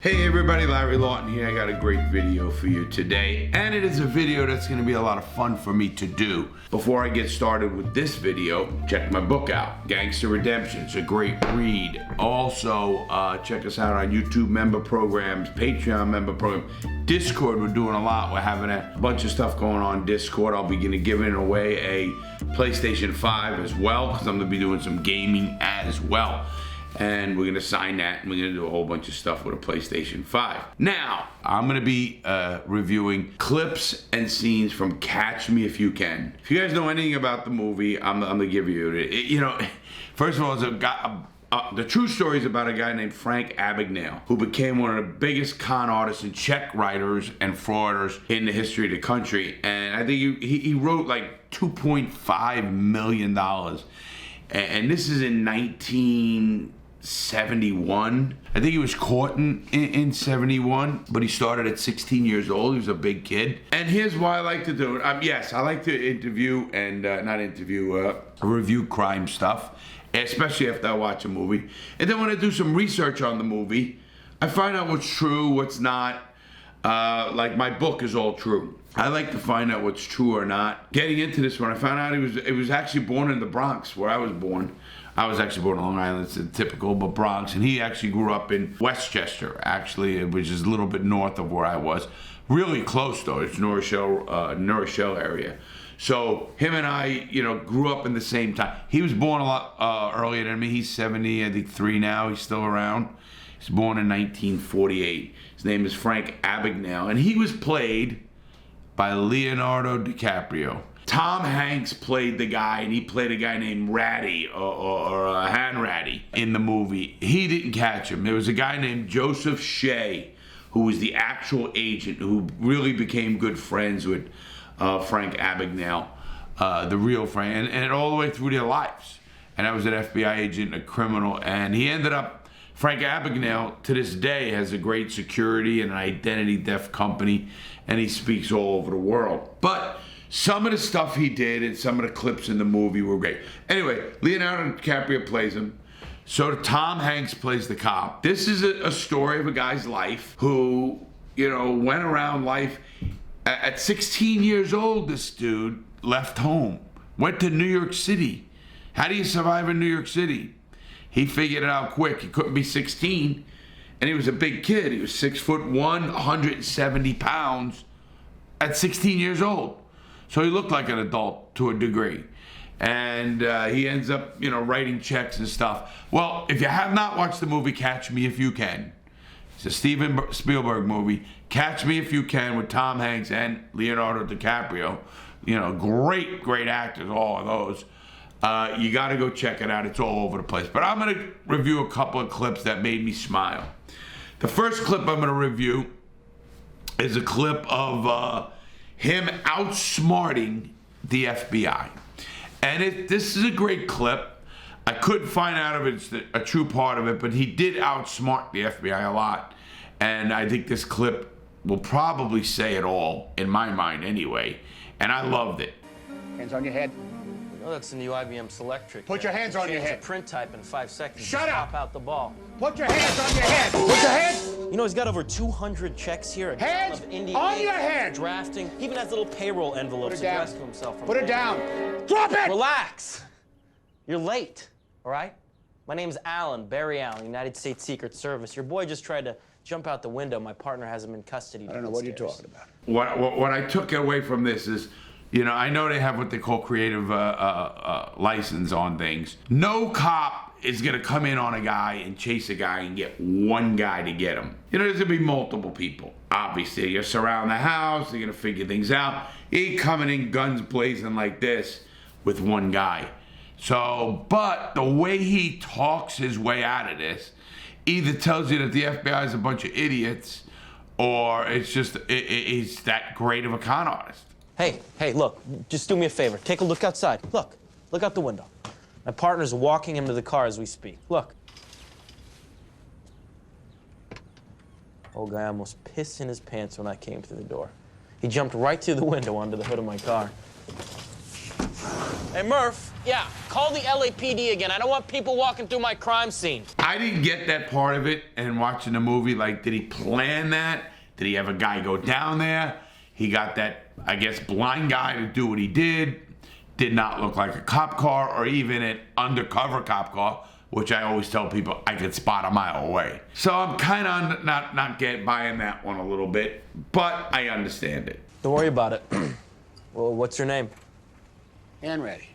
Hey everybody, Larry Lawton here. I got a great video for you today, and it is a video that's going to be a lot of fun for me to do. Before I get started with this video, check my book out, Gangster Redemption. It's a great read. Also, check us out on YouTube member programs, Patreon member program, Discord. We're doing a lot. We're having a bunch of stuff going on Discord. I'll be giving away a PlayStation 5 as well, because I'm going to be doing some gaming as well. And we're gonna sign that, and we're gonna do a whole bunch of stuff with a PlayStation 5. Now, I'm gonna be reviewing clips and scenes from Catch Me If You Can. If you guys know anything about the movie, I'm gonna give you it. You know, first of all, the true story is about a guy named Frank Abagnale, who became one of the biggest con artists and check writers and frauders in the history of the country. And I think he wrote like $2.5 million. And this is in 1971. I think he was caught in 71, but he started at 16 years old. He was a big kid. And here's why I like to do it. Yes, I like to interview and review crime stuff, especially after I watch a movie. And then when I do some research on the movie, I find out what's true, what's not. Like my book is all true. I like to find out what's true or not. Getting into this one, I found out he was actually born in the Bronx, where I was born. I was actually born in Long Island, it's typical, but Bronx. And he actually grew up in Westchester, actually, which is a little bit north of where I was. Really close, though. It's New Rochelle area. So him and I, grew up in the same time. He was born a lot earlier than me. He's 73 now. He's still around. He's born in 1948. His name is Frank Abagnale, and he was played by Leonardo DiCaprio. Tom Hanks played the guy, and he played a guy named Ratty, or Han Ratty, in the movie. He didn't catch him. There was a guy named Joseph Shea, who was the actual agent, who really became good friends with Frank Abagnale, the real Frank, and all the way through their lives. And I was an FBI agent, a criminal, and he ended up, Frank Abagnale, to this day, has a great security and an identity theft company, and he speaks all over the world. But some of the stuff he did and some of the clips in the movie were great. Anyway, Leonardo DiCaprio plays him. So Tom Hanks plays the cop. This is a story of a guy's life who, went around life. At 16 years old, this dude left home, went to New York City. How do you survive in New York City? He figured it out quick. He couldn't be 16, and he was a big kid. He was 6'1", 170 pounds at 16 years old. So he looked like an adult to a degree. And he ends up, writing checks and stuff. Well, if you have not watched the movie Catch Me If You Can, it's a Steven Spielberg movie. Catch Me If You Can with Tom Hanks and Leonardo DiCaprio. Great actors, all of those. You got to go check it out. It's all over the place. But I'm going to review a couple of clips that made me smile. The first clip I'm going to review is a clip of him outsmarting the FBI. And this is a great clip. I couldn't find out if it's a true part of it, but he did outsmart the FBI a lot. And I think this clip will probably say it all, in my mind anyway. And I loved it. Hands on your head. Oh, that's the new IBM Selectric. Put your hands on your head. Change the print type in 5 seconds. Shut up! Pop out the ball. Put your hands on your head. Put your hands. He's got over 200 checks here. Hands on your head. Drafting. He even has little payroll envelopes addressed to himself. Put it down. Drop it! Relax. You're late, all right? My name's Alan, Barry Allen, United States Secret Service. Your boy just tried to jump out the window. My partner has him in custody. I don't know what you're talking about. What I took away from this is, I know they have what they call creative license on things. No cop is gonna come in on a guy and chase a guy and get one guy to get him. There's gonna be multiple people. Obviously, you're gonna surround the house, they're gonna figure things out. He ain't coming in guns blazing like this with one guy. So, but the way he talks his way out of this either tells you that the FBI is a bunch of idiots, or it's just, he's that great of a con artist. Hey, look, just do me a favor. Take a look outside. Look out the window. My partner's walking him to the car as we speak. Look. Old guy almost pissed in his pants when I came through the door. He jumped right through the window onto the hood of my car. Hey, Murph, Yeah, call the LAPD again. I don't want people walking through my crime scene. I didn't get that part of it and watching the movie. Like, did he plan that? Did he have a guy go down there? He got that, I guess, blind guy to do what he did. Did not look like a cop car or even an undercover cop car, which I always tell people I could spot a mile away. So I'm kind of not buying that one a little bit, but I understand it. Don't worry about it. Well, what's your name? Henry.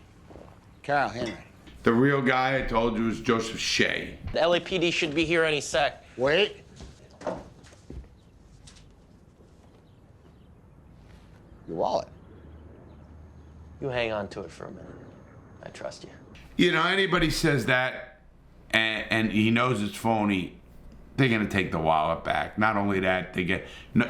Carl Henry. The real guy I told you was Joseph Shea. The LAPD should be here any sec. Wait. Your wallet. You hang on to it for a minute. I trust you. You know, anybody says that and he knows it's phony, they're gonna take the wallet back. Not only that,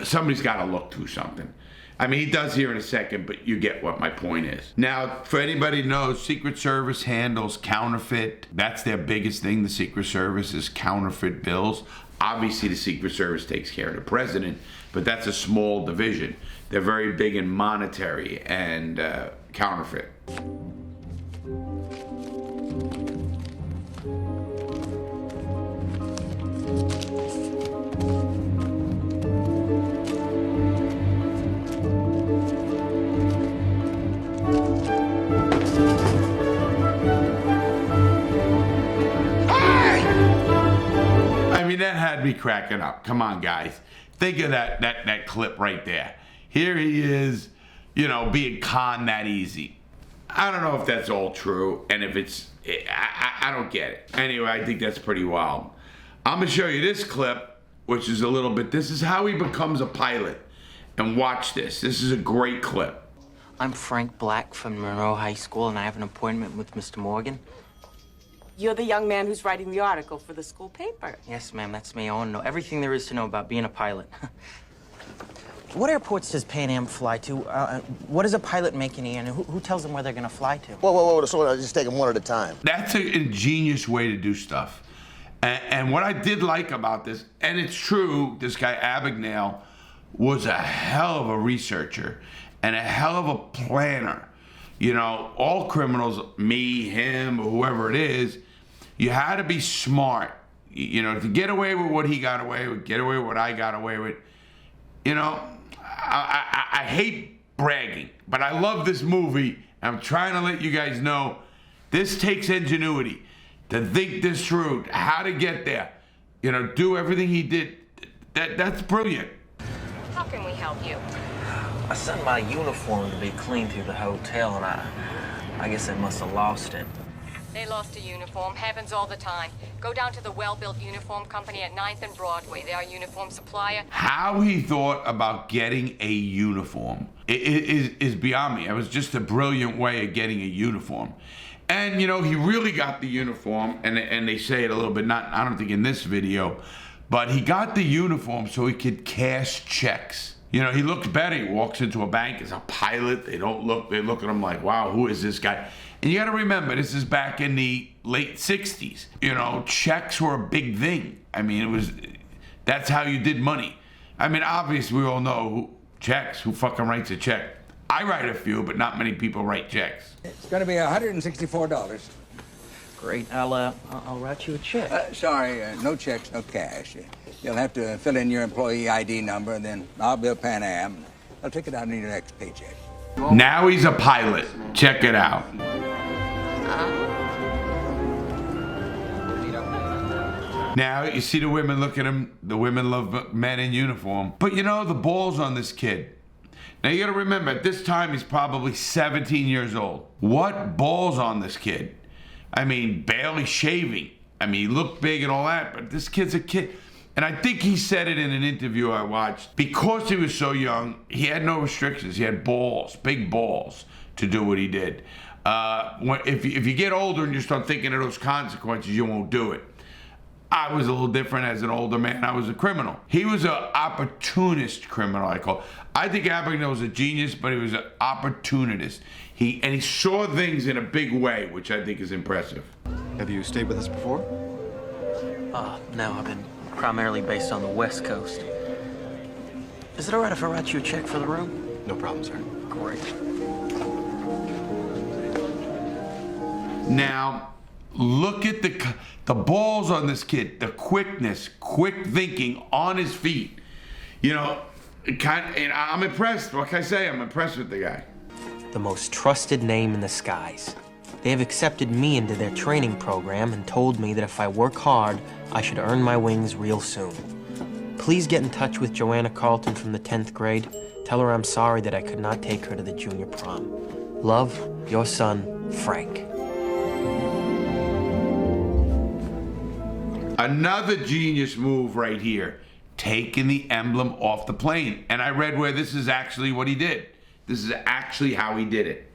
somebody's gotta look through something. I mean, he does here in a second, but you get what my point is. Now, for anybody who knows, Secret Service handles counterfeit. That's their biggest thing, the Secret Service, is counterfeit bills. Obviously, the Secret Service takes care of the president, but that's a small division. They're very big in monetary and counterfeit. That had me cracking up. Come on, guys. Think of that clip right there. Here he is, you know, being conned that easy. I don't know if that's all true, and if it's, I don't get it. Anyway, I think that's pretty wild. I'm gonna show you this clip, which is a little bit, this is how he becomes a pilot. And watch this. This is a great clip. I'm Frank Black from Monroe High School, and I have an appointment with Mr. Morgan. You're the young man who's writing the article for the school paper. Yes, ma'am, that's me. I want to know everything there is to know about being a pilot. What airports does Pan Am fly to? What does a pilot make in the air, and who tells them where they're going to fly to? Whoa, so just take them one at a time. That's an ingenious way to do stuff. And what I did like about this, and it's true, this guy Abagnale was a hell of a researcher and a hell of a planner. You know, all criminals, me, him, or whoever it is, you had to be smart, you know, to get away with what he got away with, get away with what I got away with. You know, I hate bragging, but I love this movie. I'm trying to let you guys know this takes ingenuity to think this through, how to get there, you know, do everything he did. That's brilliant. How can we help you? I sent my uniform to be cleaned through the hotel, and I guess they must have lost it. They lost a uniform. Happens all the time. Go down to the Well-Built Uniform Company at 9th and Broadway. They are uniform supplier. How he thought about getting a uniform is beyond me. It was just a brilliant way of getting a uniform. And, you know, he really got the uniform, and they say it a little bit, not, I don't think in this video, but he got the uniform so he could cash checks. You know, he looks better. He walks into a bank as a pilot. They look at him like, wow, who is this guy? And you got to remember, this is back in the late 60s. You know, checks were a big thing. I mean, that's how you did money. I mean, obviously, we all know who fucking writes a check. I write a few, but not many people write checks. It's going to be $164. Great. I'll write you a check. Sorry, no checks, no cash. You'll have to fill in your employee ID number, and then I'll bill Pan Am. I'll take it out in your next paycheck. Now he's a pilot. Check it out. Now you see the women look at him. The women love men in uniform. But you know, the balls on this kid. Now you gotta remember, at this time he's probably 17 years old. What balls on this kid? I mean, barely shaving. I mean, he looked big and all that, but this kid's a kid. And I think he said it in an interview I watched. Because he was so young, he had no restrictions. He had balls, big balls, to do what he did. If you get older and you start thinking of those consequences, you won't do it. I was a little different as an older man. I was a criminal. He was an opportunist criminal, I call it. I think Abagnale was a genius, but he was an opportunist. He saw things in a big way, which I think is impressive. Have you stayed with us before? No, I've been primarily based on the West Coast. Is it all right if I write you a check for the room? No problem, sir. Great. Now, look at the balls on this kid, the quickness, quick thinking on his feet. You know, and I'm impressed. What can I say? I'm impressed with the guy. The most trusted name in the skies. They have accepted me into their training program and told me that if I work hard, I should earn my wings real soon. Please get in touch with Joanna Carlton from the 10th grade. Tell her I'm sorry that I could not take her to the junior prom. Love, your son, Frank. Another genius move right here, taking the emblem off the plane. And I read where this is actually what he did. This is actually how he did it.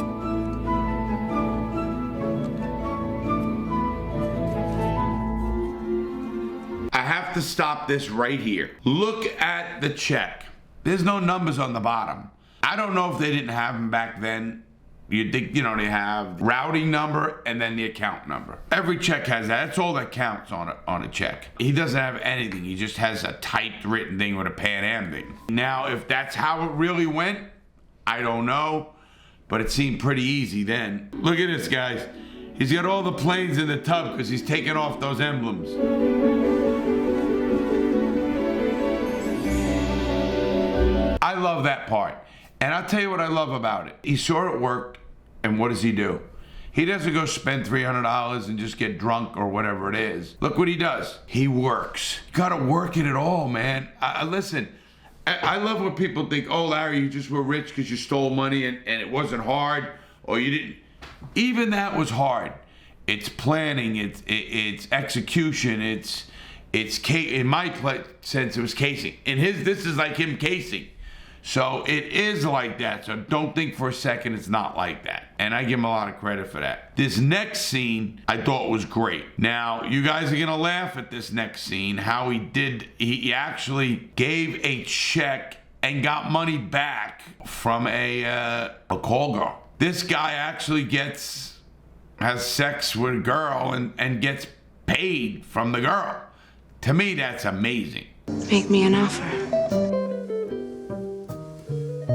I have to stop this right here. Look at the check. There's no numbers on the bottom. I don't know if they didn't have them back then. You think, you know, they have routing number and then the account number. Every check has that. That's all that counts on a check. He doesn't have anything. He just has a typed written thing with a Pan Am thing. Now, if that's how it really went, I don't know, but it seemed pretty easy then. Look at this, guys. He's got all the planes in the tub because he's taking off those emblems. I love that part. And I'll tell you what I love about it. He saw it worked, and what does he do? He doesn't go spend $300 and just get drunk or whatever it is. Look what he does. He works. You gotta work at it all, man. Listen, I love when people think, oh, Larry, you just were rich because you stole money and it wasn't hard, or you didn't. Even that was hard. It's planning, it's execution, it's in my sense, it was casing. In his, this is like him casing. So it is like that. So don't think for a second it's not like that. And I give him a lot of credit for that. This next scene I thought was great. Now, you guys are gonna laugh at this next scene, how he actually gave a check and got money back from a call girl. This guy actually has sex with a girl and gets paid from the girl. To me, that's amazing. Make me an offer.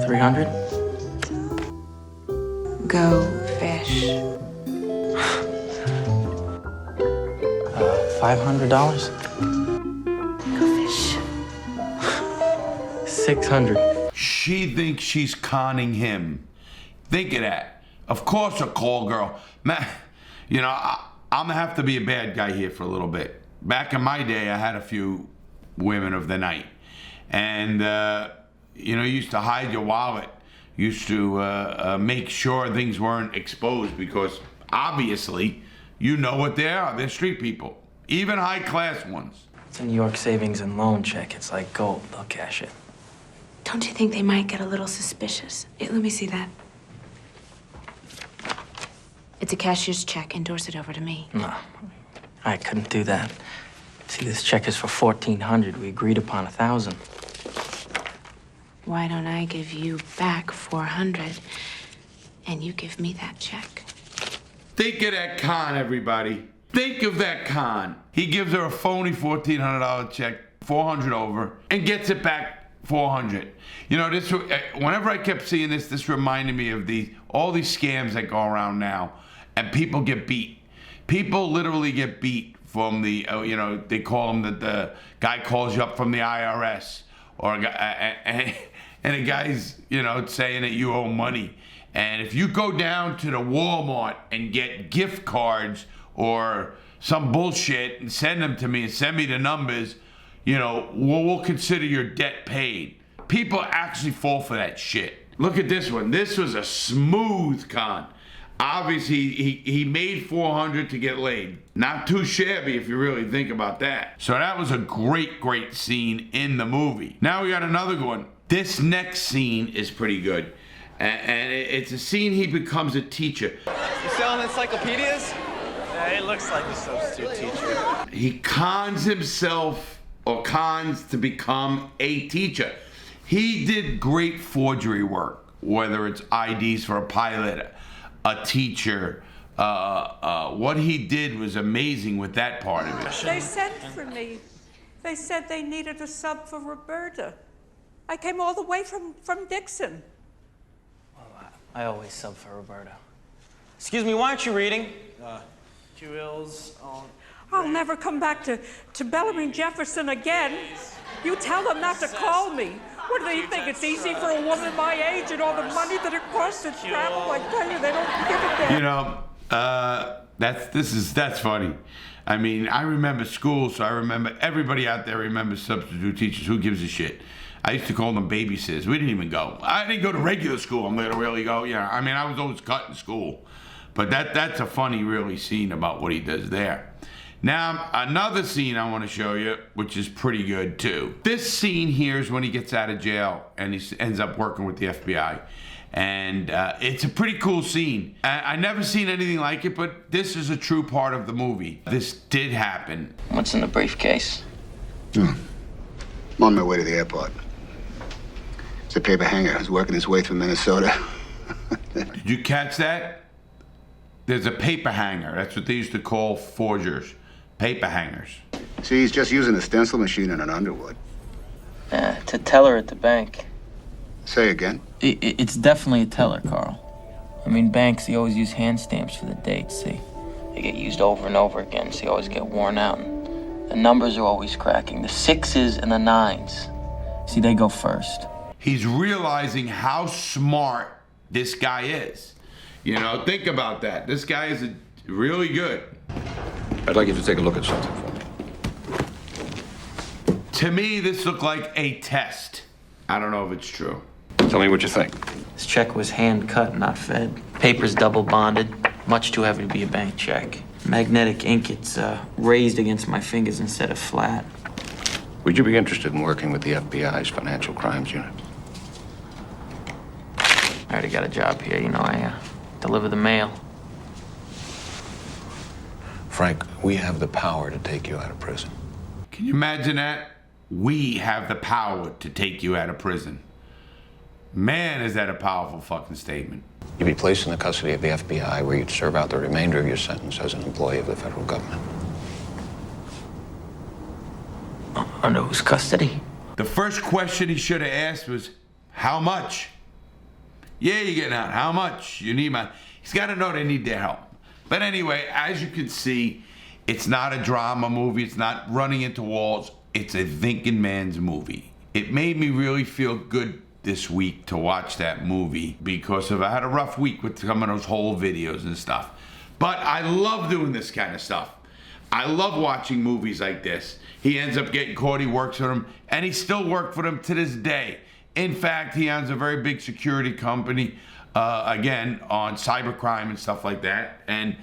300? Go fish. $500? Go fish. 600. She thinks she's conning him. Think of that. Of course, a call girl. Man, you know, I'm gonna have to be a bad guy here for a little bit. Back in my day, I had a few women of the night. And, you know, you used to hide your wallet. Used to make sure things weren't exposed because obviously, you know what they are. They're street people, even high-class ones. It's a New York savings and loan check. It's like gold. They'll cash it. Don't you think they might get a little suspicious? Let me see that. It's a cashier's check. Endorse it over to me. No, I couldn't do that. See, this check is for $1,400. We agreed upon $1,000. Why don't I give you back $400 and you give me that check? Think of that con, everybody. Think of that con. He gives her a phony $1,400 check, $400 over, and gets it back $400. You know, this. Whenever I kept seeing this, this reminded me of all these scams that go around now, and people get beat. People literally get beat from the, you know, they call them the guy calls you up from the IRS, or a guy, and a guy's, you know, saying that you owe money. And if you go down to the Walmart and get gift cards or some bullshit and send them to me and send me the numbers, you know, we'll consider your debt paid. People actually fall for that shit. Look at this one. This was a smooth con. Obviously, he made $400 to get laid. Not too shabby if you really think about that. So that was a great, great scene in the movie. Now we got another one. This next scene is pretty good. And it's a scene he becomes a teacher. You selling encyclopedias? Yeah, it looks like a substitute teacher. He cons himself or cons to become a teacher. He did great forgery work, whether it's IDs for a pilot, a teacher. What he did was amazing with that part of it. They sent for me. They said they needed a sub for Roberta. I came all the way from Dixon. Well, I always sub for Roberta. Excuse me, why aren't you reading? Jewel's on. I'll never come back to Bellamy Jefferson again. You tell them not to call me. What do they think? It's easy for a woman my age and all the money that it costs to travel? I tell you, they don't give a damn. You know, that's funny. I mean, I remember school, so I remember everybody out there remembers substitute teachers. Who gives a shit? I used to call them babysitters. We didn't even go. I didn't go to regular school. I'm gonna really go. Yeah, I mean, I was always cut in school. But that's a funny, really scene about what he does there. Now, another scene I want to show you, which is pretty good too. This scene here is when he gets out of jail and he ends up working with the FBI. And it's a pretty cool scene. I never seen anything like it, but this is a true part of the movie. This did happen. What's in the briefcase? I'm on my way to the airport. It's a paper hanger who's working his way through Minnesota. Did you catch that? There's a paper hanger. That's what they used to call forgers. Paper hangers. See, he's just using a stencil machine and an Underwood. To teller at the bank. Say again? It's definitely a teller, Carl. I mean, banks, they always use hand stamps for the dates, see? They get used over and over again, so you always get worn out. And the numbers are always cracking. The 6s and the 9s. See, they go first. He's realizing how smart this guy is. You know, think about that. This guy is really good. I'd like you to take a look at something for me. To me, this looked like a test. I don't know if it's true. Tell me what you think. This check was hand cut, not fed. Paper's double bonded, much too heavy to be a bank check. Magnetic ink, it's raised against my fingers instead of flat. Would you be interested in working with the FBI's Financial Crimes Unit? I already got a job here, you know, I deliver the mail. Frank, we have the power to take you out of prison. Can you imagine that? We have the power to take you out of prison. Man, is that a powerful fucking statement. You'd be placed in the custody of the FBI where you'd serve out the remainder of your sentence as an employee of the federal government. Under whose custody? The first question he should have asked was, how much? Yeah, you're getting out. How much? You need my... He's got to know they need their help. But anyway, as you can see, it's not a drama movie. It's not running into walls. It's a thinking man's movie. It made me really feel good this week to watch that movie because I had a rough week with some of those whole videos and stuff. But I love doing this kind of stuff. I love watching movies like this. He ends up getting caught, he works for them, and he still works for them to this day. In fact, he owns a very big security company, again, on cybercrime and stuff like that. And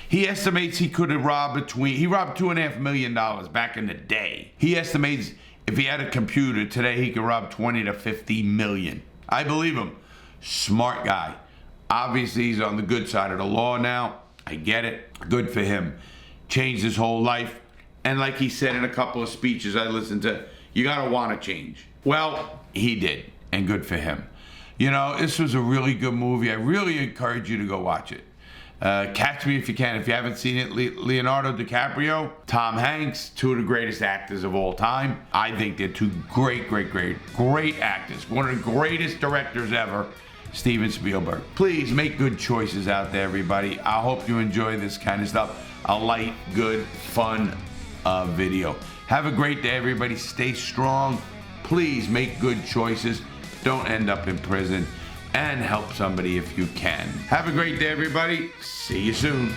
he estimates he could have robbed he robbed $2.5 million back in the day. He estimates if he had a computer today, he could rob 20 to 50 million. I believe him. Smart guy. Obviously, he's on the good side of the law now. I get it. Good for him. Changed his whole life. And like he said in a couple of speeches I listened to, you gotta wanna change. Well, he did, and good for him. You know, this was a really good movie. I really encourage you to go watch it. Catch Me if you can. If you haven't seen it, Leonardo DiCaprio, Tom Hanks, two of the greatest actors of all time. I think they're two great actors. One of the greatest directors ever, Steven Spielberg. Please make good choices out there, everybody. I hope you enjoy this kind of stuff. A light, good, fun video. Have a great day, everybody. Stay strong. Please make good choices. Don't end up in prison. And help somebody if you can. Have a great day, everybody. See you soon.